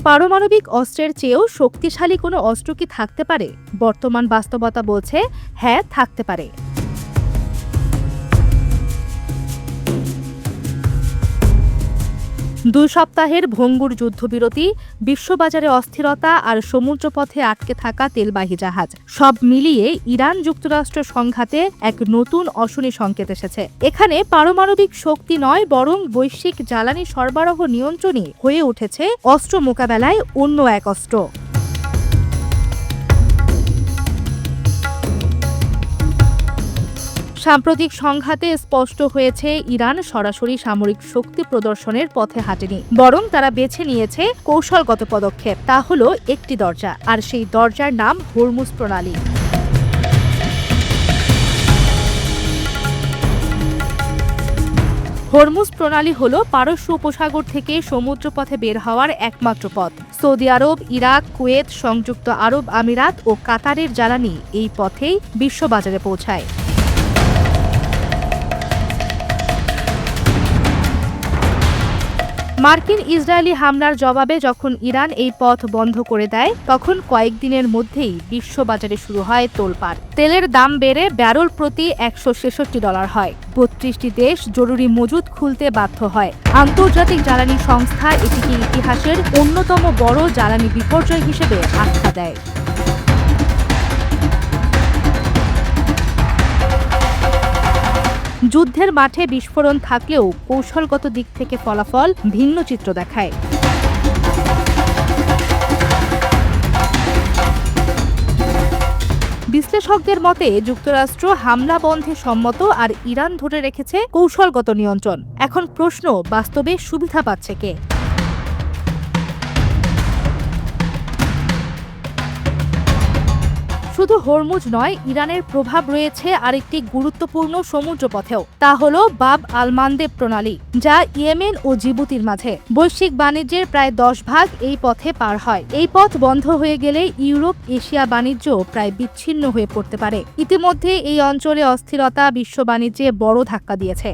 পারমাণবিক অস্ত্রের চেয়েও শক্তিশালী কোনো অস্ত্র কি থাকতে পারে? বর্তমান বাস্তবতা বলছে হ্যাঁ, থাকতে পারে। দুই সপ্তাহের ভঙ্গুর যুদ্ধবিরতি, বিশ্ববাজারে অস্থিরতা আর সমুদ্রপথে আটকে থাকা তেলবাহী জাহাজ সব মিলিয়ে ইরান যুক্তরাষ্ট্র সংঘাতে এক নতুন অশনি সংকেত এসেছে। এখানে পারমাণবিক শক্তি নয়, বরং বৈশ্বিক জ্বালানি সরবরাহ নিয়ন্ত্রণই হয়ে উঠেছে অস্ত্র মোকাবেলায় অন্য এক অস্ত্র। সাম্প্রতিক সংঘাতে স্পষ্ট হয়েছে ইরান সরাসরি সামরিক শক্তি প্রদর্শনের পথে হাঁটেনি, বরং তারা বেছে নিয়েছে কৌশলগত পদক্ষেপ। তা হলো একটি দরজা, আর সেই দরজার নাম হরমুজ প্রণালী। হরমুজ প্রণালী হল পারস্য উপসাগর থেকে সমুদ্রপথে বের হওয়ার একমাত্র পথ। সৌদি আরব, ইরাক, কুয়েত, সংযুক্ত আরব আমিরাত ও কাতারের জ্বালানি এই পথেই বিশ্ববাজারে পৌঁছায়। মার্কিন ইসরায়েলি হামলার জবাবে যখন ইরান এই পথ বন্ধ করে দেয়, তখন কয়েকদিনের মধ্যেই বিশ্ববাজারে শুরু হয় তোলপাড়। তেলের দাম বেড়ে ব্যারেল প্রতি $166 হয়। 32টি দেশ জরুরি মজুদ খুলতে বাধ্য হয়। আন্তর্জাতিক জ্বালানি সংস্থা এটিকে ইতিহাসের অন্যতম বড় জ্বালানি বিপর্যয় হিসেবে আখ্যা দেয়। যুদ্ধের মাঠে বিস্ফোরণ থাকলেও কৌশলগত দিক থেকে ফলাফল ভিন্ন চিত্র দেখায়। বিশ্লেষকদের মতে যুক্তরাষ্ট্র হামলা বন্ধে সম্মত, আর ইরান ধরে রেখেছে কৌশলগত নিয়ন্ত্রণ। এখন প্রশ্ন, বাস্তবে সুবিধা পাচ্ছে কে? শুধু হরমুজ নয়, ইরানের প্রভাব রয়েছে আরেকটি গুরুত্বপূর্ণ সমুদ্রপথেও। তা হল বাব আল মান্দেব প্রণালী, যা ইয়েমেন ও জিবুতির মাঝে। বৈশ্বিক বাণিজ্যের প্রায় 10% এই পথে পার হয়। এই পথ বন্ধ হয়ে গেলে ইউরোপ এশিয়া বাণিজ্য প্রায় বিচ্ছিন্ন হয়ে পড়তে পারে। ইতিমধ্যে এই অঞ্চলে অস্থিরতা বিশ্ব বাণিজ্যে বড় ধাক্কা দিয়েছে।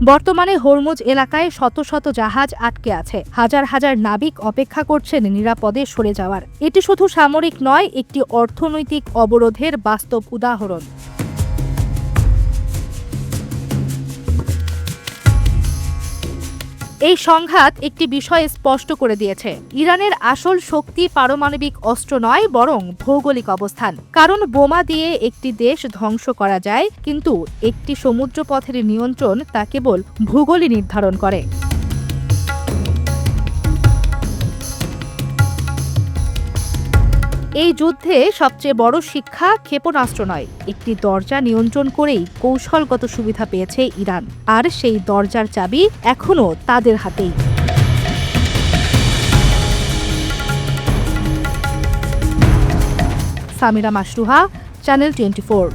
বর্তমানে হরমুজ এলাকায় শত শত জাহাজ আটকে আছে। হাজার হাজার নাবিক অপেক্ষা করছেন নিরাপদে সরে যাওয়ার। এটি শুধু সামরিক নয়, একটি অর্থনৈতিক অবরোধের বাস্তব উদাহরণ। এই সংঘাত একটি বিষয় স্পষ্ট করে দিয়েছে, ইরানের আসল শক্তি পারমাণবিক অস্ত্র নয়, বরং ভৌগোলিক অবস্থান। কারণ বোমা দিয়ে একটি দেশ ধ্বংস করা যায়, কিন্তু একটি সমুদ্রপথের নিয়ন্ত্রণ তা কেবল ভূগোলই নির্ধারণ করে। এই যুদ্ধে সবচেয়ে বড় শিক্ষা, ক্ষেপণাস্ত্র নয়, একটি দরজা নিয়ন্ত্রণ করেই কৌশলগত সুবিধা পেয়েছে ইরান, আর সেই দরজার চাবি এখনো তাদের হাতেই। সামিরা মাসরুহা, চ্যানেল 24।